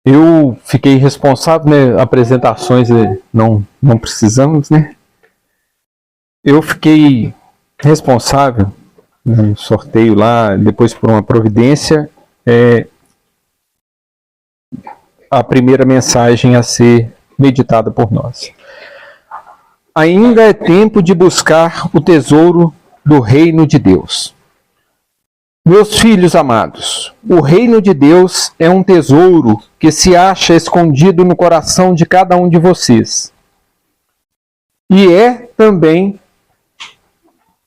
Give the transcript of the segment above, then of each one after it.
Eu fiquei responsável, né? Apresentações não precisamos, né? Eu fiquei responsável no sorteio lá, depois por uma providência, a primeira mensagem a ser meditada por nós. Ainda é tempo de buscar o tesouro do reino de Deus. Meus filhos amados, o reino de Deus é um tesouro que se acha escondido no coração de cada um de vocês. E é também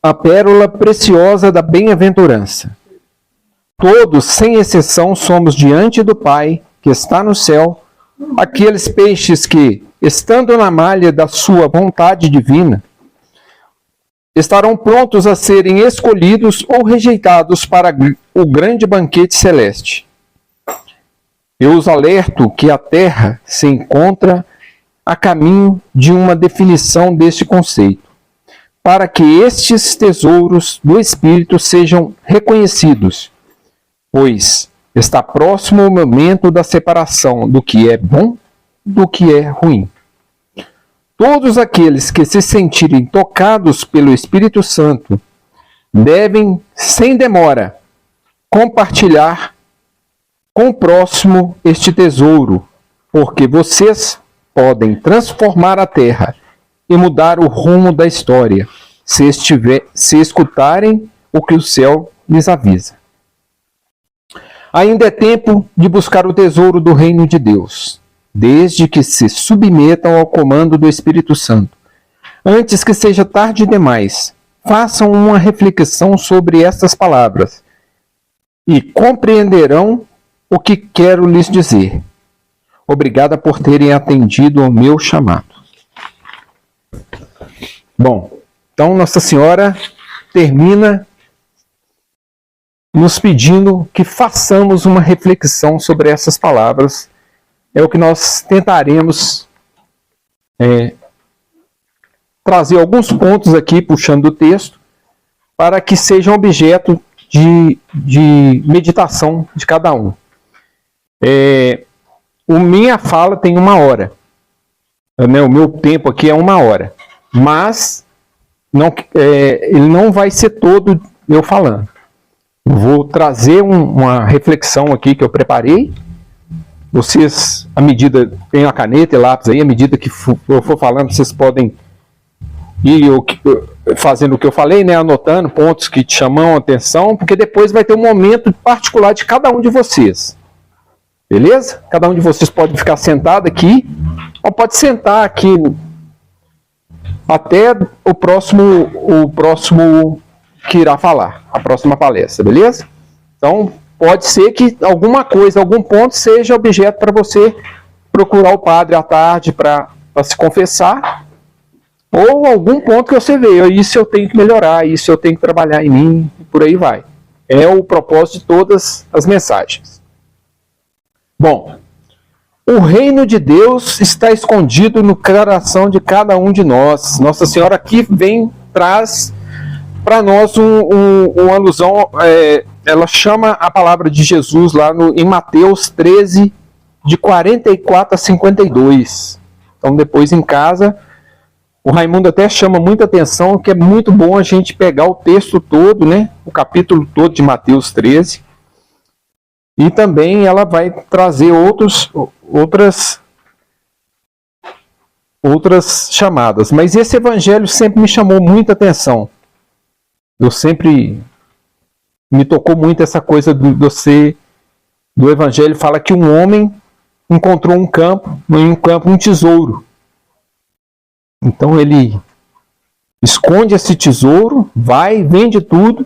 a pérola preciosa da bem-aventurança. Todos, sem exceção, somos diante do Pai, que está no céu, aqueles peixes que, estando na malha da sua vontade divina, estarão prontos a serem escolhidos ou rejeitados para o grande banquete celeste. Eu os alerto que a Terra se encontra a caminho de uma definição deste conceito, para que estes tesouros do Espírito sejam reconhecidos, pois está próximo o momento da separação do que é bom do que é ruim. Todos aqueles que se sentirem tocados pelo Espírito Santo devem, sem demora, compartilhar com o próximo este tesouro, porque vocês podem transformar a terra e mudar o rumo da história, se escutarem o que o céu lhes avisa. Ainda é tempo de buscar o tesouro do reino de Deus, desde que se submetam ao comando do Espírito Santo. Antes que seja tarde demais, façam uma reflexão sobre estas palavras e compreenderão o que quero lhes dizer. Obrigada por terem atendido ao meu chamado. Bom, então Nossa Senhora termina nos pedindo que façamos uma reflexão sobre essas palavras. É o que nós tentaremos trazer alguns pontos aqui, puxando do texto, para que sejam objeto de meditação de cada um. Minha fala tem 1 hora. Né? O meu tempo aqui é 1 hora. Mas ele não vai ser todo eu falando. Eu vou trazer uma reflexão aqui que eu preparei. Vocês, à medida, tem a caneta e lápis aí, à medida que eu for falando, vocês podem ir fazendo o que eu falei, né? Anotando pontos que te chamam a atenção, porque depois vai ter um momento particular de cada um de vocês. Beleza? Cada um de vocês pode ficar sentado aqui, ou pode sentar aqui até o próximo que irá falar, a próxima palestra, beleza? Então, pode ser que alguma coisa, algum ponto seja objeto para você procurar o padre à tarde para se confessar, ou algum ponto que você vê, isso eu tenho que melhorar, isso eu tenho que trabalhar em mim, e por aí vai. É o propósito de todas as mensagens. Bom, o reino de Deus está escondido no coração de cada um de nós. Nossa Senhora aqui traz para nós uma alusão, ela chama a palavra de Jesus lá em Mateus 13, de 44 a 52. Então depois em casa, o Raimundo até chama muita atenção, que é muito bom a gente pegar o texto todo, né, o capítulo todo de Mateus 13, e também ela vai trazer outras chamadas. Mas esse evangelho sempre me chamou muita atenção. Me tocou muito essa coisa do evangelho, fala que um homem encontrou em um campo um tesouro. Então ele esconde esse tesouro, vende tudo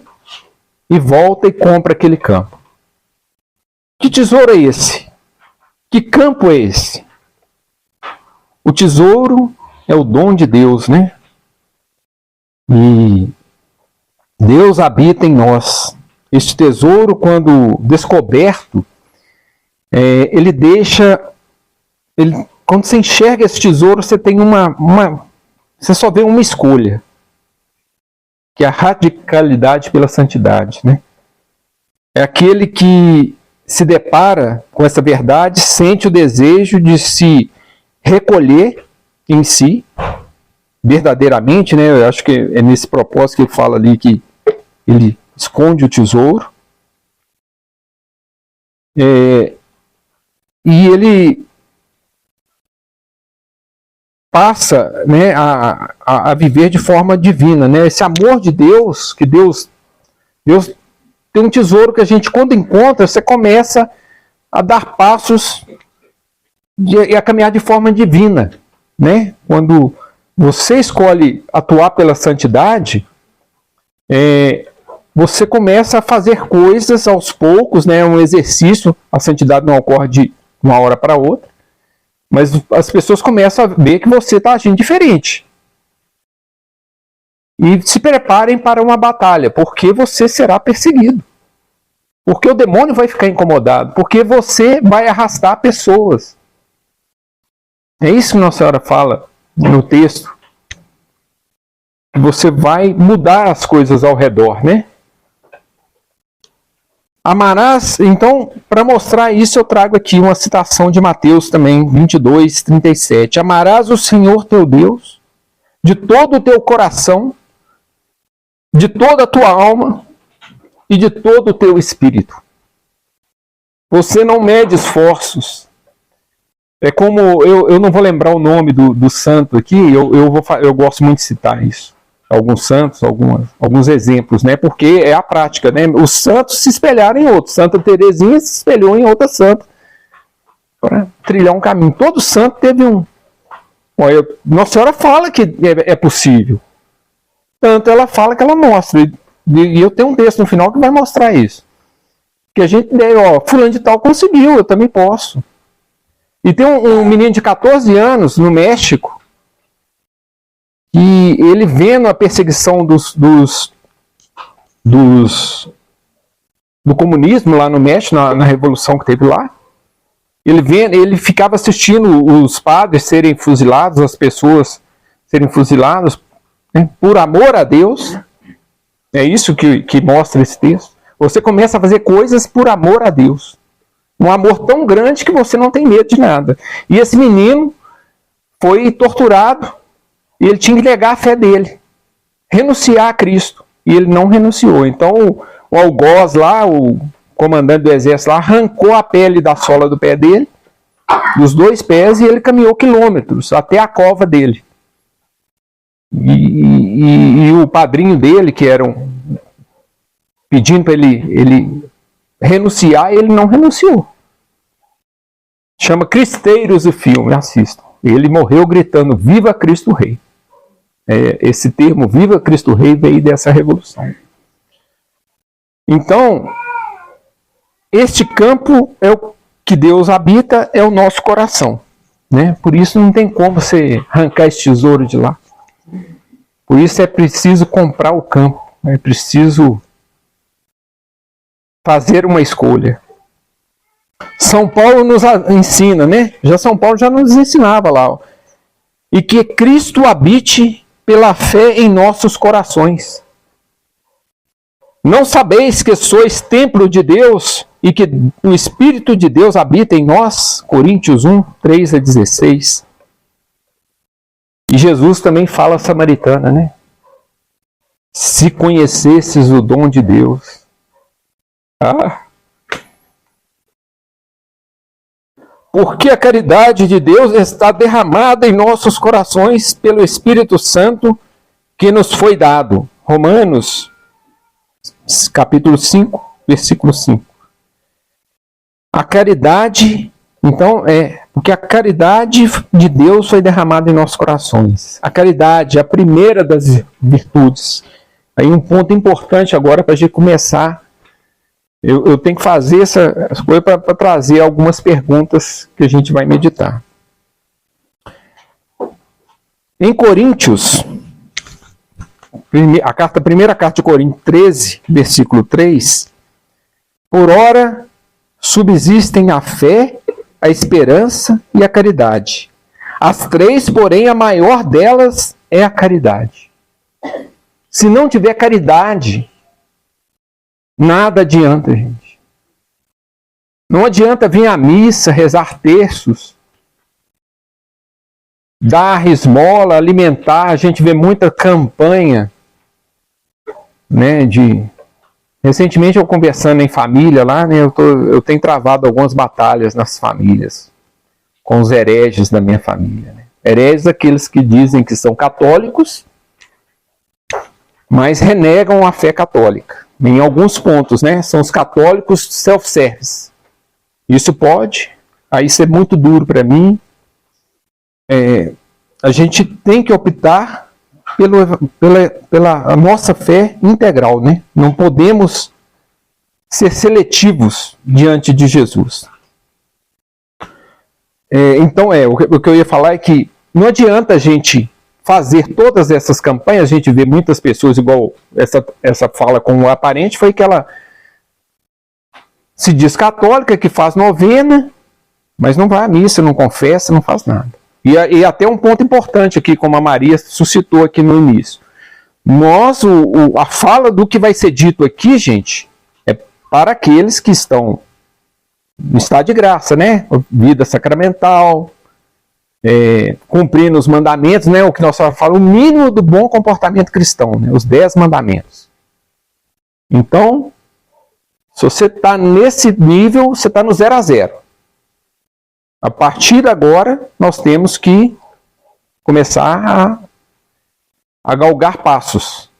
e volta e compra aquele campo. Que tesouro é esse? Que campo é esse? O tesouro é o dom de Deus, né? E Deus habita em nós. Este tesouro, quando descoberto, quando você enxerga esse tesouro, você tem você só vê uma escolha, que é a radicalidade pela santidade, né? É aquele que se depara com essa verdade, sente o desejo de se recolher em si, verdadeiramente, né? Eu acho que é nesse propósito que ele fala ali que ele esconde o tesouro. E ele passa, né, a viver de forma divina, né? Esse amor de Deus, que Deus tem um tesouro que a gente, quando encontra, você começa a dar passos e a caminhar de forma divina, né? Quando você escolhe atuar pela santidade, você começa a fazer coisas aos poucos, né? Um exercício. A santidade não ocorre de uma hora para outra, mas as pessoas começam a ver que você está agindo diferente. E se preparem para uma batalha, porque você será perseguido. Porque o demônio vai ficar incomodado, porque você vai arrastar pessoas. É isso que Nossa Senhora fala no texto. Você vai mudar as coisas ao redor, né? Amarás, então, para mostrar isso, eu trago aqui uma citação de Mateus também, 22, 37. Amarás o Senhor teu Deus de todo o teu coração, de toda a tua alma e de todo o teu espírito. Você não mede esforços. É como, eu não vou lembrar o nome do santo aqui, eu gosto muito de citar isso. Alguns santos, alguns exemplos, né? Porque é a prática, né? Os santos se espelharam em outros. Santa Teresinha se espelhou em outra santa para trilhar um caminho. Todo santo teve um... Nossa Senhora fala que é possível. Tanto ela fala que ela mostra. E eu tenho um texto no final que vai mostrar isso. Que a gente, fulano de tal conseguiu, eu também posso. E tem um menino de 14 anos no México, e ele vendo a perseguição do comunismo lá no México, na revolução que teve lá, ele ficava assistindo os padres serem fuzilados, as pessoas serem fuziladas, né, por amor a Deus. É isso que mostra esse texto. Você começa a fazer coisas por amor a Deus. Um amor tão grande que você não tem medo de nada. E esse menino foi torturado e ele tinha que negar a fé dele, renunciar a Cristo. E ele não renunciou. Então o algoz lá, o comandante do exército lá, arrancou a pele da sola do pé dele, dos dois pés, e ele caminhou quilômetros até a cova dele. E o padrinho dele, que era pedindo para ele renunciar, ele não renunciou. Chama Cristeiros o filme, assistam. Ele morreu gritando, viva Cristo Rei. Esse termo, viva Cristo Rei, veio dessa revolução. Então, este campo é o que Deus habita, é o nosso coração, né? Por isso não tem como você arrancar esse tesouro de lá. Por isso é preciso comprar o campo, é preciso fazer uma escolha. São Paulo nos ensina, né? São Paulo já nos ensinava lá. E que Cristo habite pela fé em nossos corações. Não sabeis que sois templo de Deus e que o Espírito de Deus habita em nós? Coríntios 1, 3 a 16. E Jesus também fala a samaritana, né? Se conhecesses o dom de Deus. Porque a caridade de Deus está derramada em nossos corações pelo Espírito Santo que nos foi dado. Romanos, capítulo 5, versículo 5. A caridade, então, porque a caridade de Deus foi derramada em nossos corações. A caridade é a primeira das virtudes. Aí um ponto importante agora para a gente começar. Eu tenho que fazer essa coisa para trazer algumas perguntas que a gente vai meditar. Em Coríntios, a primeira carta de Coríntios 13, versículo 3, por ora subsistem a fé, a esperança e a caridade. As três, porém, a maior delas é a caridade. Se não tiver caridade, nada adianta, gente. Não adianta vir à missa, rezar terços, dar esmola, alimentar. A gente vê muita campanha, né, Recentemente eu conversando em família lá, né, eu tenho travado algumas batalhas nas famílias, com os hereges da minha família. Né? Hereges, aqueles que dizem que são católicos, mas renegam a fé católica. Em alguns pontos, né, são os católicos self-service. Isso pode, aí ser muito duro para mim. A gente tem que optar pela nossa fé integral, né? Não podemos ser seletivos diante de Jesus. Então, o que eu ia falar é que não adianta a gente fazer todas essas campanhas. A gente vê muitas pessoas, igual essa fala com o aparente, foi que ela se diz católica, que faz novena, mas não vai à missa, não confessa, não faz nada. E até um ponto importante aqui, como a Maria suscitou aqui no início. A fala do que vai ser dito aqui, gente, é para aqueles que estão no estado de graça, né? Vida sacramental, cumprindo os mandamentos, né? O que nós falamos, o mínimo do bom comportamento cristão, né? Os 10 mandamentos. Então, se você está nesse nível, você está no 0 a 0. A partir de agora, nós temos que começar a galgar passos.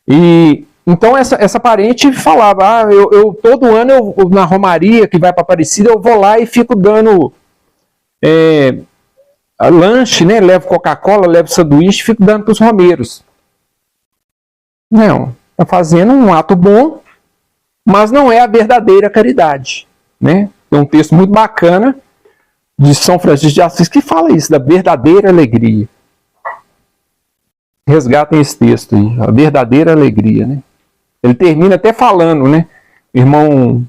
E então essa parente falava, todo ano na Romaria, que vai para Aparecida, eu vou lá e fico dando lanche, né? Levo Coca-Cola, levo sanduíche, fico dando para os romeiros. Não, está fazendo um ato bom, mas não é a verdadeira caridade. Né? Tem um texto muito bacana de São Francisco de Assis que fala isso, da verdadeira alegria. Resgatem esse texto aí, a verdadeira alegria, né? Ele termina até falando, né? Irmão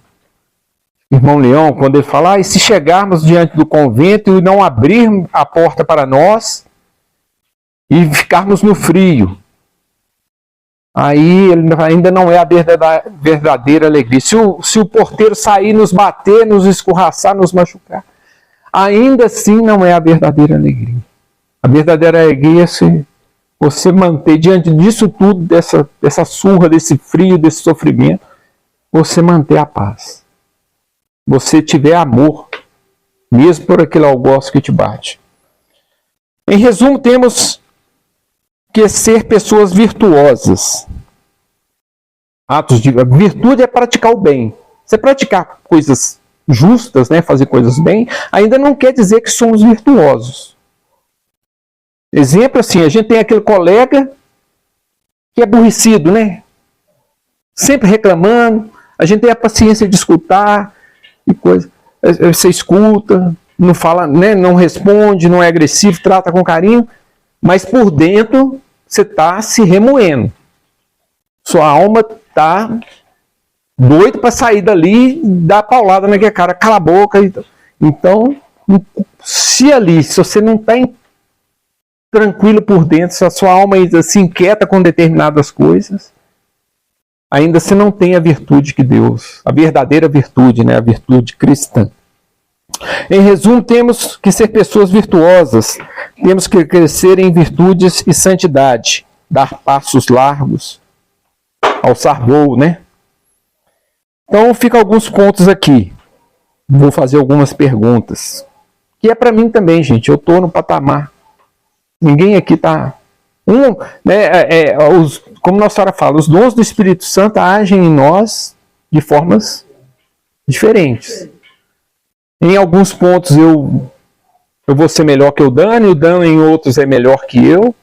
Leão, quando ele fala, e se chegarmos diante do convento e não abrir a porta para nós e ficarmos no frio, aí ele ainda não é a verdadeira alegria. Se o porteiro sair, nos bater, nos escorraçar, nos machucar, ainda assim não é a verdadeira alegria. A verdadeira alegria é se você manter diante disso tudo, dessa surra, desse frio, desse sofrimento, você manter a paz. Você tiver amor, mesmo por aquele algoz que te bate. Em resumo, temos que ser pessoas virtuosas. Virtude é praticar o bem. Você praticar coisas justas, né, fazer coisas bem, ainda não quer dizer que somos virtuosos. Exemplo assim, a gente tem aquele colega que é aborrecido, né? Sempre reclamando, a gente tem a paciência de escutar e coisa. Você escuta, não fala, né, não responde, não é agressivo, trata com carinho, mas por dentro você está se remoendo. Sua alma está doido para sair dali e dar paulada naquele cara, cala a boca. Então, se você não está tranquilo por dentro, se a sua alma se inquieta com determinadas coisas, ainda você não tem a virtude que Deus, a verdadeira virtude, né, a virtude cristã. Em resumo, temos que ser pessoas virtuosas, temos que crescer em virtudes e santidade, dar passos largos, alçar voo, né? Então, ficam alguns pontos aqui. Vou fazer algumas perguntas. Que é para mim também, gente. Eu estou no patamar. Ninguém aqui está... como Nossa Senhora fala, os dons do Espírito Santo agem em nós de formas diferentes. Em alguns pontos eu vou ser melhor que o Dani em outros é melhor que eu.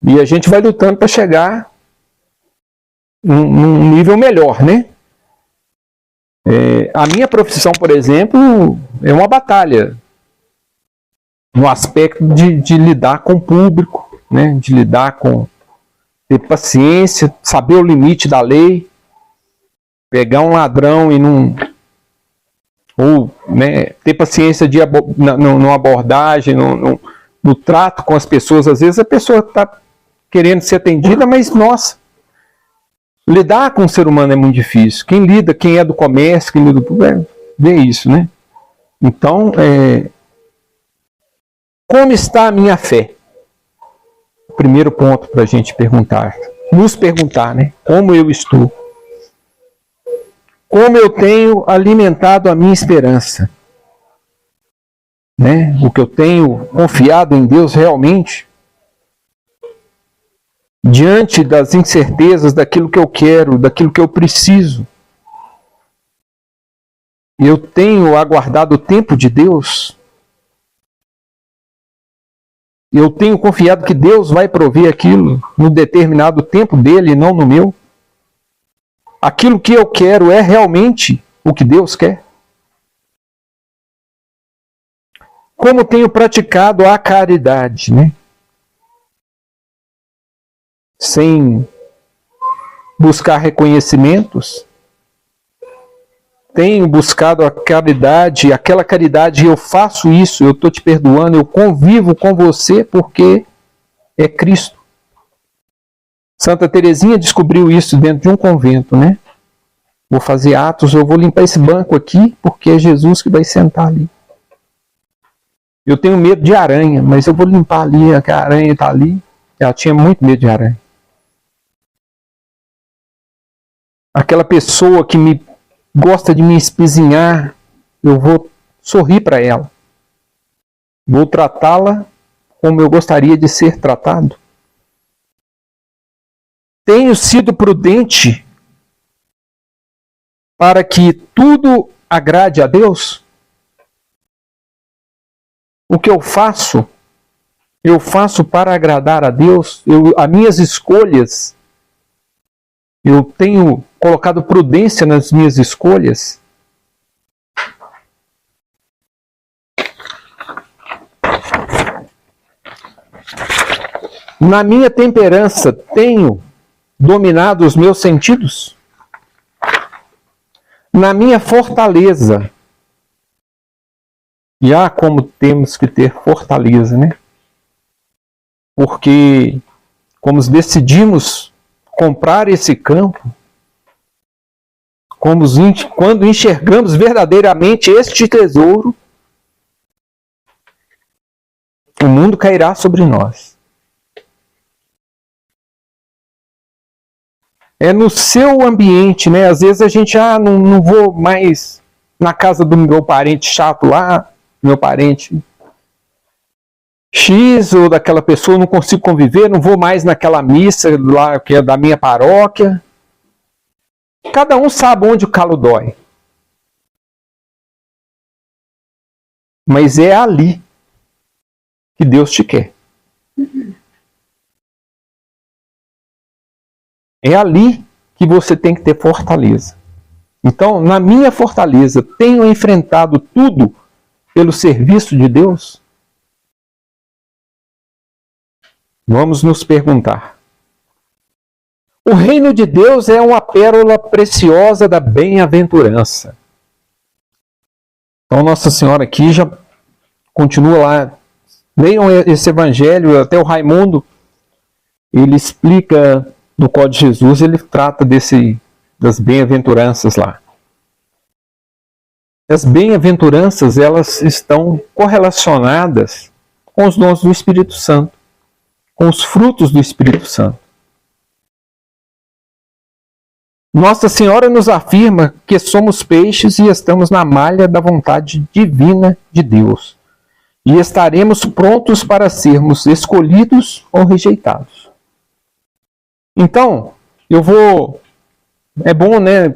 E a gente vai lutando para chegar num nível melhor, né? A minha profissão, por exemplo, é uma batalha no aspecto de lidar com o público, né? De lidar com... ter paciência, saber o limite da lei, pegar um ladrão e não... ou, né, ter paciência numa abordagem, no trato com as pessoas. Às vezes a pessoa está querendo ser atendida, mas, nossa, lidar com o ser humano é muito difícil. Quem é do comércio, quem lida vê isso, né? Então, como está a minha fé? Primeiro ponto para a gente perguntar. Nos perguntar, né? Como eu estou? Como eu tenho alimentado a minha esperança? Né? O que eu tenho confiado em Deus realmente? Diante das incertezas, daquilo que eu quero, daquilo que eu preciso. Eu tenho aguardado o tempo de Deus? Eu tenho confiado que Deus vai prover aquilo no determinado tempo dele e não no meu? Aquilo que eu quero é realmente o que Deus quer? Como tenho praticado a caridade, né? Sem buscar reconhecimentos, tenho buscado a caridade, aquela caridade, eu faço isso, eu estou te perdoando, eu convivo com você porque é Cristo. Santa Teresinha descobriu isso dentro de um convento, né? Vou fazer atos, eu vou limpar esse banco aqui porque é Jesus que vai sentar ali. Eu tenho medo de aranha, mas eu vou limpar ali, a aranha está ali. Ela tinha muito medo de aranha. Aquela pessoa que gosta de me espizinhar, eu vou sorrir para ela. Vou tratá-la como eu gostaria de ser tratado. Tenho sido prudente para que tudo agrade a Deus? O que eu faço para agradar a Deus? As minhas escolhas, eu tenho colocado prudência nas minhas escolhas? Na minha temperança, tenho dominado os meus sentidos? Na minha fortaleza, e há como temos que ter fortaleza, né? Porque, como decidimos comprar esse campo, quando enxergamos verdadeiramente este tesouro, o mundo cairá sobre nós. É no seu ambiente, né? Às vezes a gente, não vou mais na casa do meu parente chato lá, meu parente X, ou daquela pessoa, não consigo conviver, não vou mais naquela missa lá que é da minha paróquia. Cada um sabe onde o calo dói. Mas é ali que Deus te quer. É ali que você tem que ter fortaleza. Então, na minha fortaleza, tenho enfrentado tudo pelo serviço de Deus? Vamos nos perguntar. O reino de Deus é uma pérola preciosa da bem-aventurança. Então, Nossa Senhora aqui já continua lá. Leiam esse evangelho, até o Raimundo, ele explica no Código de Jesus, ele trata das bem-aventuranças lá. As bem-aventuranças, elas estão correlacionadas com os dons do Espírito Santo, com os frutos do Espírito Santo. Nossa Senhora nos afirma que somos peixes e estamos na malha da vontade divina de Deus. E estaremos prontos para sermos escolhidos ou rejeitados. Então, é bom, né?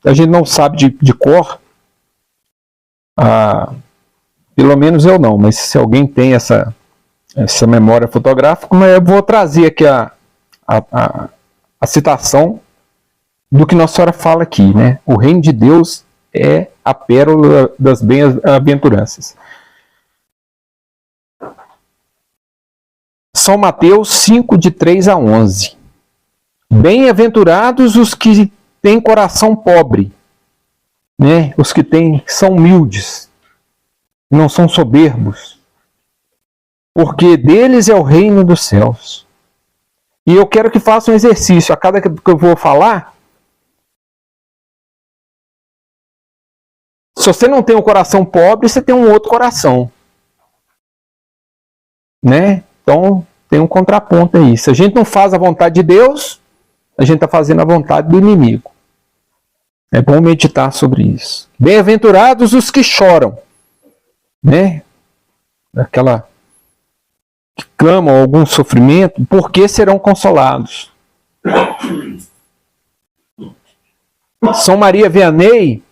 A gente não sabe de cor. Pelo menos eu não, mas se alguém tem essa memória fotográfica, eu vou trazer aqui a citação do que Nossa Senhora fala aqui, né? O reino de Deus é a pérola das bem-aventuranças. São Mateus 5, de 3 a 11. Bem-aventurados os que têm coração pobre, né? Os que são humildes, não são soberbos, porque deles é o reino dos céus. E eu quero que faça um exercício. A cada que eu vou falar, Se você não tem um coração pobre, você tem um outro coração. Né? Então, tem um contraponto aí. Se a gente não faz a vontade de Deus, a gente está fazendo a vontade do inimigo. É bom meditar sobre isso. Bem-aventurados os que choram, né? Aquela que clamam algum sofrimento, porque serão consolados. São Maria Vianney,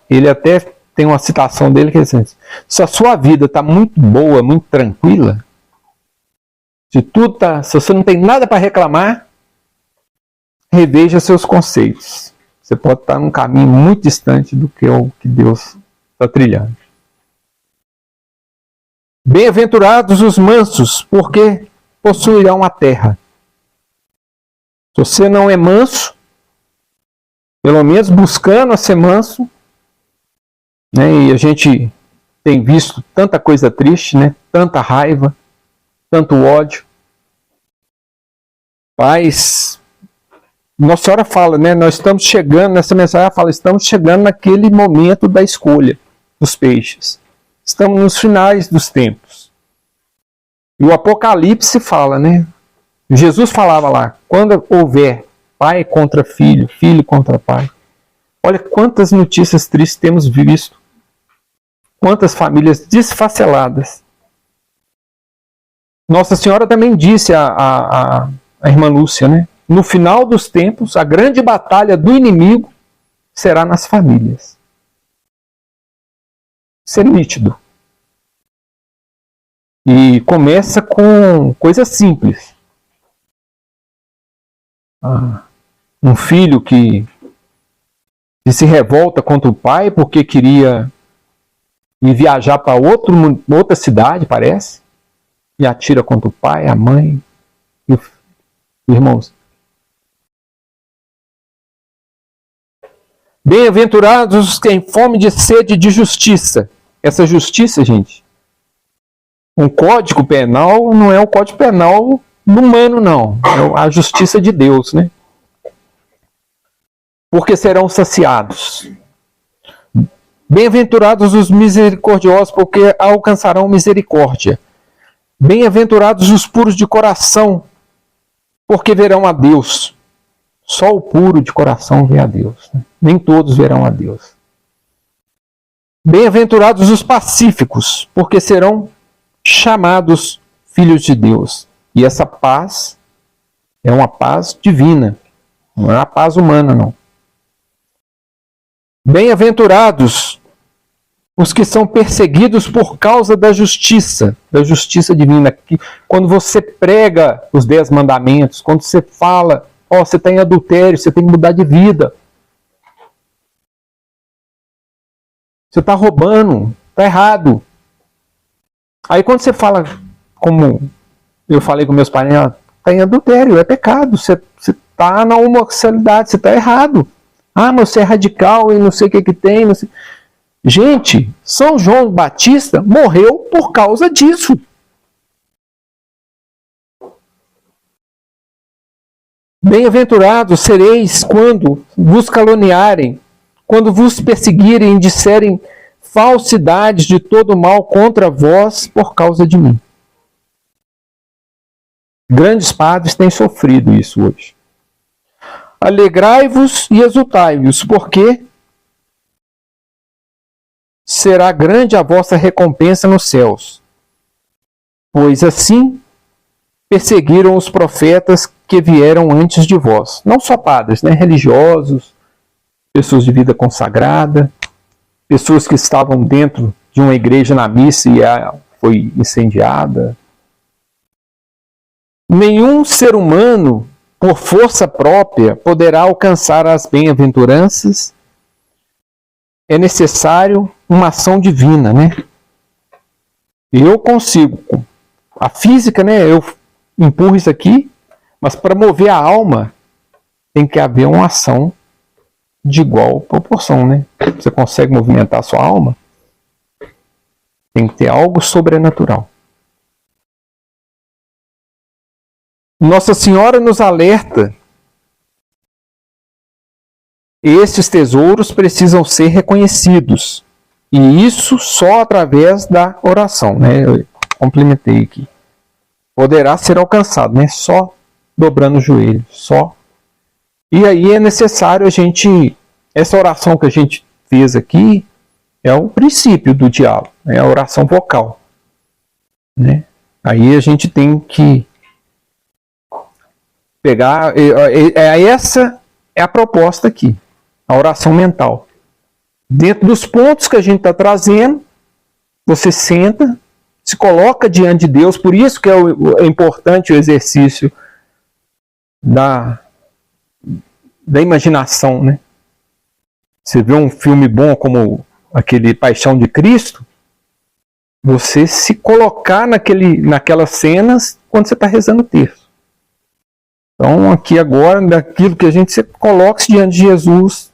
ele até tem uma citação dele que é assim: se a sua vida está muito boa, muito tranquila, se você não tem nada para reclamar, reveja seus conceitos. Você pode estar num caminho muito distante do que o que Deus está trilhando. Bem-aventurados os mansos, porque possuirão a terra. Se você não é manso, pelo menos buscando a ser manso, né? E a gente tem visto tanta coisa triste, né? Tanta raiva, tanto ódio. Paz. Nossa Senhora fala, né? Nós estamos chegando, nessa mensagem ela fala, estamos chegando naquele momento da escolha dos peixes. Estamos nos finais dos tempos. E o Apocalipse fala, né? Jesus falava lá, quando houver pai contra filho, filho contra pai. Olha quantas notícias tristes temos visto. Quantas famílias desfaceladas. Nossa Senhora também disse a irmã Lúcia, né? No final dos tempos, a grande batalha do inimigo será nas famílias. Isso é nítido. E começa com coisas simples. Um filho que se revolta contra o pai porque queria ir viajar para outra cidade, parece, e atira contra o pai, a mãe e os irmãos. Bem-aventurados os que têm fome de sede de justiça. Essa justiça, gente, um código penal não é o código penal humano, não. É a justiça de Deus, né? Porque serão saciados. Bem-aventurados os misericordiosos, porque alcançarão misericórdia. Bem-aventurados os puros de coração, porque verão a Deus. Só o puro de coração vê a Deus. Né? Nem todos verão a Deus. Bem-aventurados os pacíficos, porque serão chamados filhos de Deus. E essa paz é uma paz divina, não é uma paz humana, não. Bem-aventurados os que são perseguidos por causa da justiça divina. Quando você prega os 10 mandamentos, quando você fala, você está em adultério, você tem que mudar de vida. Você está roubando, está errado. Aí quando você fala, como eu falei com meus parentes, está em adultério, é pecado, você está na homossexualidade, você está errado. Mas você é radical e não sei o que tem. Não sei. Gente, São João Batista morreu por causa disso. Bem-aventurados sereis quando vos caluniarem, quando vos perseguirem e disserem falsidades de todo mal contra vós por causa de mim. Grandes padres têm sofrido isso hoje. Alegrai-vos e exultai-vos, porque será grande a vossa recompensa nos céus. Pois assim perseguiram os profetas que vieram antes de vós. Não só padres, né? Religiosos, pessoas de vida consagrada, pessoas que estavam dentro de uma igreja na missa e foi incendiada. Nenhum ser humano, por força própria, poderá alcançar as bem-aventuranças. É necessário uma ação divina, né? Eu consigo. A física, né? Eu empurro isso aqui, mas para mover a alma tem que haver uma ação de igual proporção, né? Você consegue movimentar a sua alma? Tem que ter algo sobrenatural. Nossa Senhora nos alerta esses tesouros precisam ser reconhecidos. E isso só através da oração, né? Eu complementei aqui. Poderá ser alcançado, né? Só dobrando o joelho, só. E aí é necessário a gente, essa oração que a gente fez aqui, é o princípio do diálogo, é a oração vocal, né? Aí a gente tem que pegar, essa é a proposta aqui, a oração mental. Dentro dos pontos que a gente está trazendo, você senta, se coloca diante de Deus, por isso que é importante o exercício da imaginação, né? Você vê um filme bom como aquele Paixão de Cristo, você se colocar naquelas cenas quando você está rezando o texto. Então, aqui agora, daquilo que a gente se coloca diante de Jesus,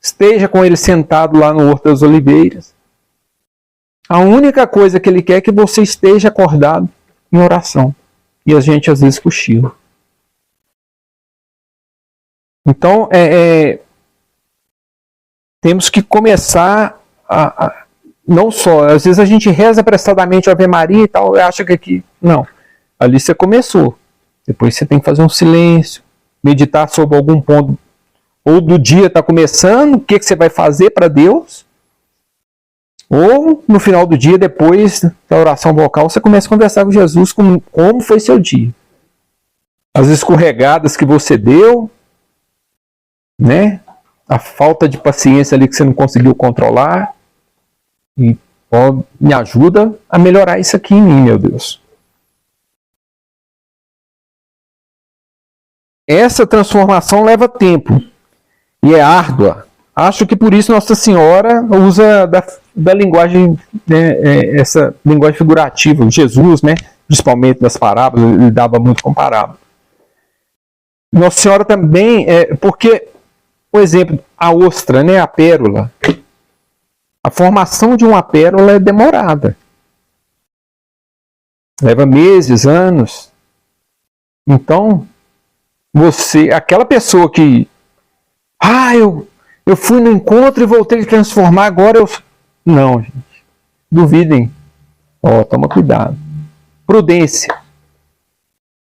esteja com ele sentado lá no Horto das Oliveiras. A única coisa que ele quer é que você esteja acordado em oração. E a gente às vezes cochila. Então, temos que começar não só, às vezes a gente reza apressadamente a Ave Maria e tal, acha que aqui, não. Ali você começou. Depois você tem que fazer um silêncio, meditar sobre algum ponto, ou do dia está começando, o que você vai fazer para Deus, ou no final do dia, depois da oração vocal, você começa a conversar com Jesus como foi seu dia. As escorregadas que você deu, né? A falta de paciência ali que você não conseguiu controlar, e me ajuda a melhorar isso aqui em mim, meu Deus. Essa transformação leva tempo e é árdua. Acho que por isso Nossa Senhora usa da linguagem, né, essa linguagem figurativa. Jesus, né, principalmente das parábolas, ele dava muito com parábola. Nossa Senhora também, porque, por exemplo, a ostra, né, a pérola, a formação de uma pérola é demorada. Leva meses, anos. Então, aquela pessoa que, eu fui no encontro e voltei a transformar, agora eu... Não, gente. Duvidem. Toma cuidado. Prudência.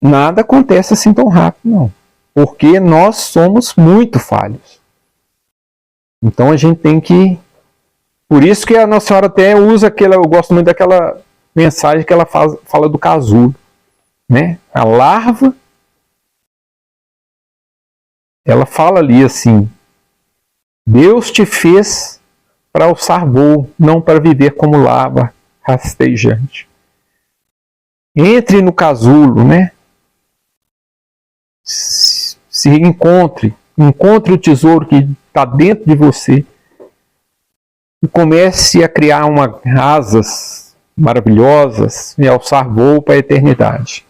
Nada acontece assim tão rápido, não. Porque nós somos muito falhos. Então a gente tem que... Por isso que a Nossa Senhora até usa eu gosto muito daquela mensagem que ela fala do casulo, né? A larva, ela fala ali assim: Deus te fez para alçar voo, não para viver como larva rastejante. Entre no casulo, né? Se encontre o tesouro que está dentro de você e comece a criar asas maravilhosas e alçar voo para a eternidade.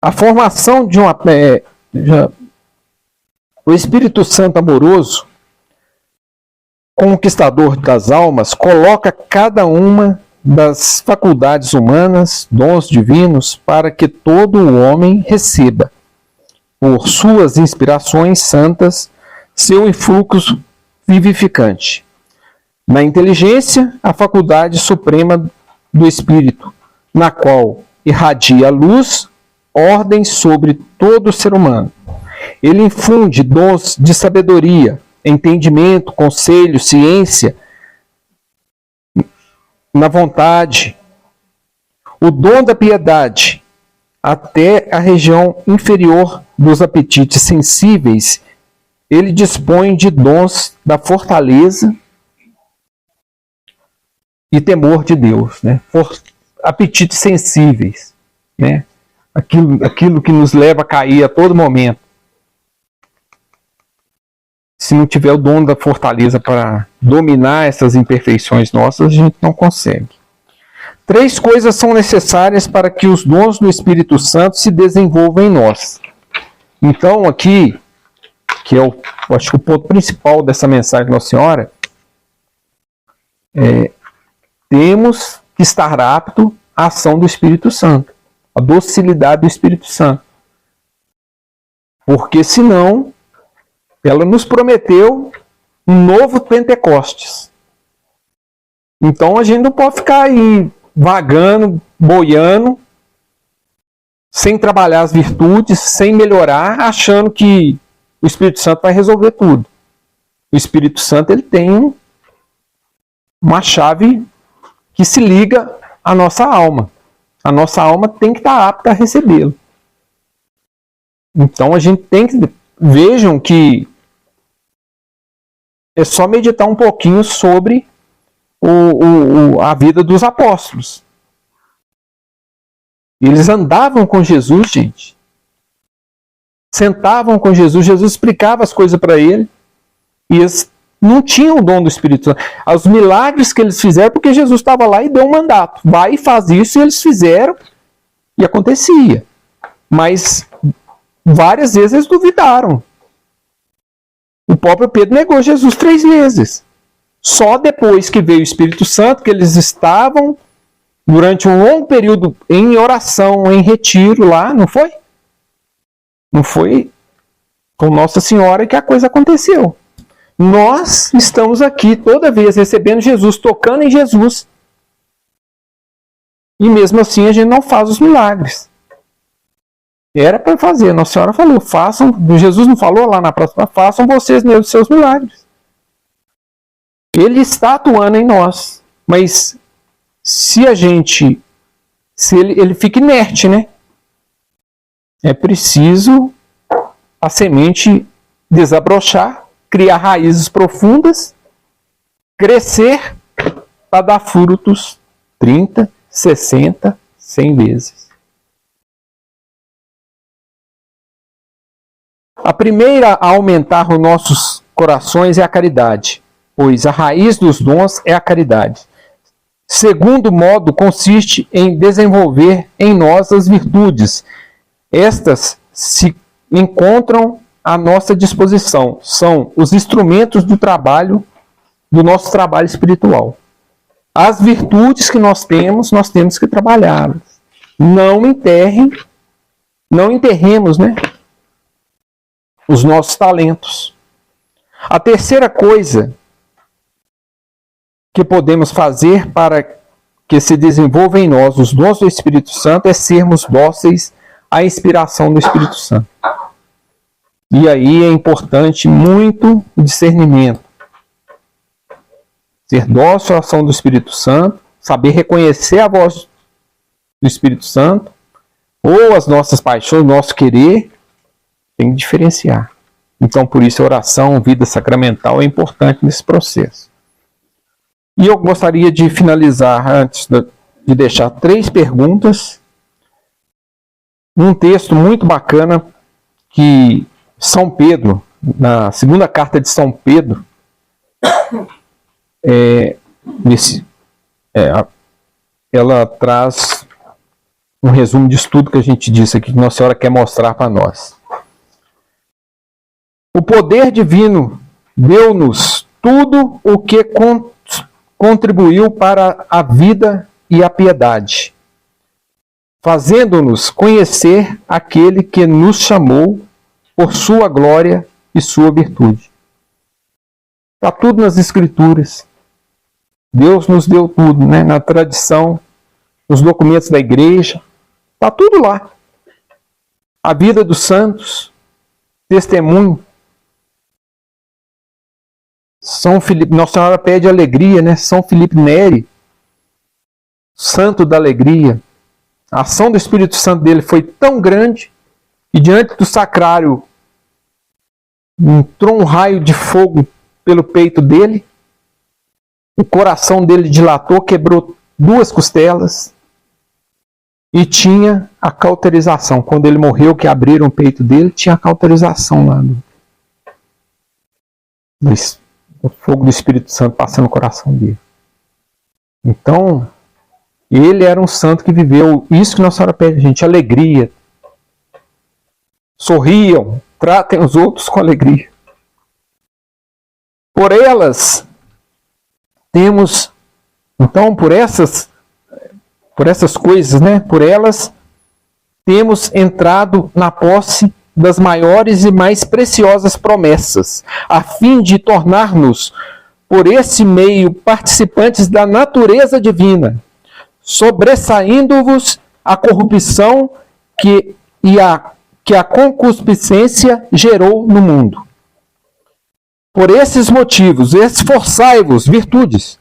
A formação de o Espírito Santo amoroso, conquistador das almas, coloca cada uma das faculdades humanas, dons divinos, para que todo o homem receba, por suas inspirações santas, seu influxo vivificante. Na inteligência, a faculdade suprema do Espírito, na qual irradia a luz, ordem sobre todo o ser humano. Ele infunde dons de sabedoria, entendimento, conselho, ciência, na vontade, o dom da piedade, até a região inferior dos apetites sensíveis. Ele dispõe de dons da fortaleza e temor de Deus, né? Apetites sensíveis, né? Aquilo que nos leva a cair a todo momento. Se não tiver o dom da fortaleza para dominar essas imperfeições nossas, a gente não consegue. 3 coisas são necessárias para que os dons do Espírito Santo se desenvolvam em nós. Então, aqui, que é acho que o ponto principal dessa mensagem de Nossa Senhora, temos que estar apto à ação do Espírito Santo, a docilidade do Espírito Santo. Porque senão Ela nos prometeu um novo Pentecostes. Então a gente não pode ficar aí vagando, boiando, sem trabalhar as virtudes, sem melhorar, achando que o Espírito Santo vai resolver tudo. O Espírito Santo ele tem uma chave que se liga à nossa alma. A nossa alma tem que estar apta a recebê-lo. Então a gente tem que... Vejam que é só meditar um pouquinho sobre a vida dos apóstolos. Eles andavam com Jesus, gente. Sentavam com Jesus, Jesus explicava as coisas para ele. E eles não tinham o dom do Espírito Santo. Os milagres que eles fizeram, porque Jesus estava lá e deu um mandato. Vai e faz isso, e eles fizeram, e acontecia. Mas várias vezes eles duvidaram. O próprio Pedro negou Jesus 3 vezes. Só depois que veio o Espírito Santo, que eles estavam durante um longo período em oração, em retiro lá, não foi? Não foi com Nossa Senhora que a coisa aconteceu. Nós estamos aqui toda vez recebendo Jesus, tocando em Jesus. E mesmo assim a gente não faz os milagres. Era para fazer. Nossa Senhora falou, façam. Jesus não falou lá na próxima, façam vocês mesmos seus milagres. Ele está atuando em nós. Mas se a gente... Se ele fica inerte, né? É preciso a semente desabrochar, criar raízes profundas, crescer para dar frutos 30, 60, 100 vezes. A primeira a aumentar os nossos corações é a caridade, pois a raiz dos dons é a caridade. Segundo modo consiste em desenvolver em nós as virtudes. Estas se encontram à nossa disposição. São os instrumentos do trabalho, do nosso trabalho espiritual. As virtudes que nós temos que trabalhá-las. Não enterremos, né, os nossos talentos. A terceira coisa que podemos fazer para que se desenvolva em nós os dons do Espírito Santo é sermos dóceis à inspiração do Espírito Santo. E aí é importante muito o discernimento. Ser dócil à ação do Espírito Santo, saber reconhecer a voz do Espírito Santo, ou as nossas paixões, o nosso querer, tem que diferenciar. Então, por isso, a oração, vida sacramental é importante nesse processo. E eu gostaria de finalizar, antes de deixar 3 perguntas, um texto muito bacana que São Pedro, na segunda carta de São Pedro, ela traz um resumo de estudo que a gente disse aqui, que Nossa Senhora quer mostrar para nós. O poder divino deu-nos tudo o que contribuiu para a vida e a piedade, fazendo-nos conhecer aquele que nos chamou por sua glória e sua virtude. Está tudo nas Escrituras. Deus nos deu tudo, né? Na tradição, nos documentos da igreja. Está tudo lá. A vida dos santos, testemunho. São Filipe, Nossa Senhora pede alegria, né? São Filipe Neri, santo da alegria. A ação do Espírito Santo dele foi tão grande que diante do sacrário entrou um raio de fogo pelo peito dele, o coração dele dilatou, quebrou 2 costelas e tinha a cauterização. Quando ele morreu, que abriram o peito dele, tinha a cauterização lá o fogo do Espírito Santo passando no coração dele. Então, ele era um santo que viveu isso que Nossa Senhora pede a gente, alegria. Sorriam, tratem os outros com alegria. Por elas, temos, então, por essas coisas, né? Por elas, temos entrado na posse das maiores e mais preciosas promessas, a fim de tornar-nos, por esse meio, participantes da natureza divina, sobressaindo-vos a corrupção que a concupiscência gerou no mundo. Por esses motivos, esforçai-vos, virtudes,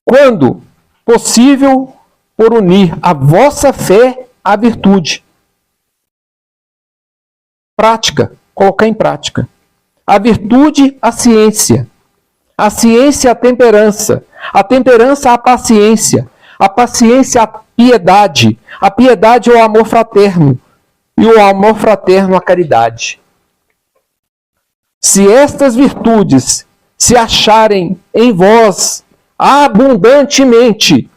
quando possível, por unir a vossa fé à virtude. Prática, colocar em prática. A virtude, a ciência a temperança a paciência a piedade o amor fraterno, e o amor fraterno a caridade. Se estas virtudes se acharem em vós abundantemente,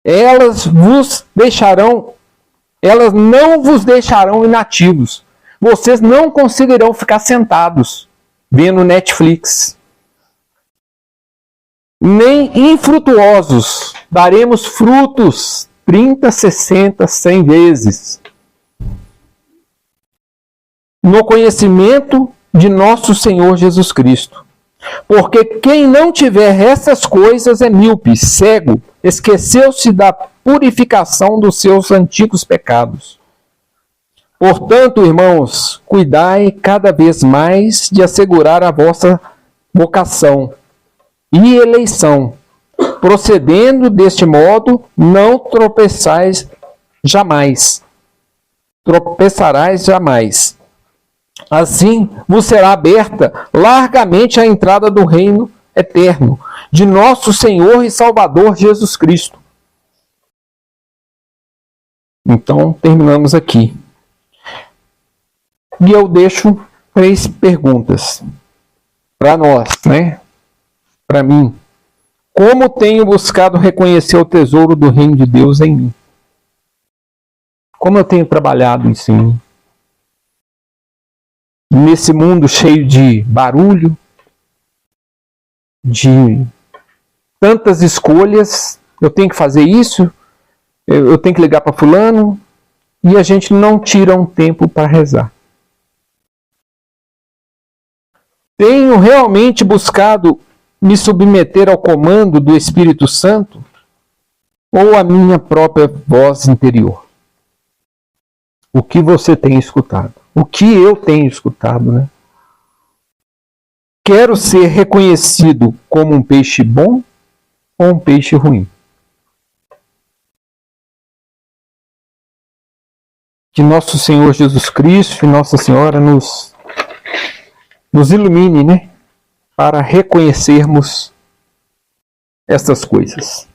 elas não vos deixarão inativos. Vocês não conseguirão ficar sentados vendo Netflix. Nem infrutuosos. Daremos frutos 30, 60, 100 vezes. No conhecimento de nosso Senhor Jesus Cristo. Porque quem não tiver essas coisas é míope, cego, esqueceu-se da purificação dos seus antigos pecados. Portanto, irmãos, cuidai cada vez mais de assegurar a vossa vocação e eleição. Procedendo deste modo, não tropeçarás jamais. Assim vos será aberta largamente a entrada do reino eterno de nosso Senhor e Salvador Jesus Cristo. Então, terminamos aqui. E eu deixo 3 perguntas para nós, né? Para mim. Como tenho buscado reconhecer o tesouro do reino de Deus em mim? Como eu tenho trabalhado isso em mim? Nesse mundo cheio de barulho, de tantas escolhas, eu tenho que fazer isso, eu tenho que ligar para fulano, e a gente não tira um tempo para rezar. Tenho realmente buscado me submeter ao comando do Espírito Santo ou à minha própria voz interior? O que você tem escutado? O que eu tenho escutado, né? Quero ser reconhecido como um peixe bom ou um peixe ruim? Que nosso Senhor Jesus Cristo e Nossa Senhora nos ilumine, né? Para reconhecermos essas coisas.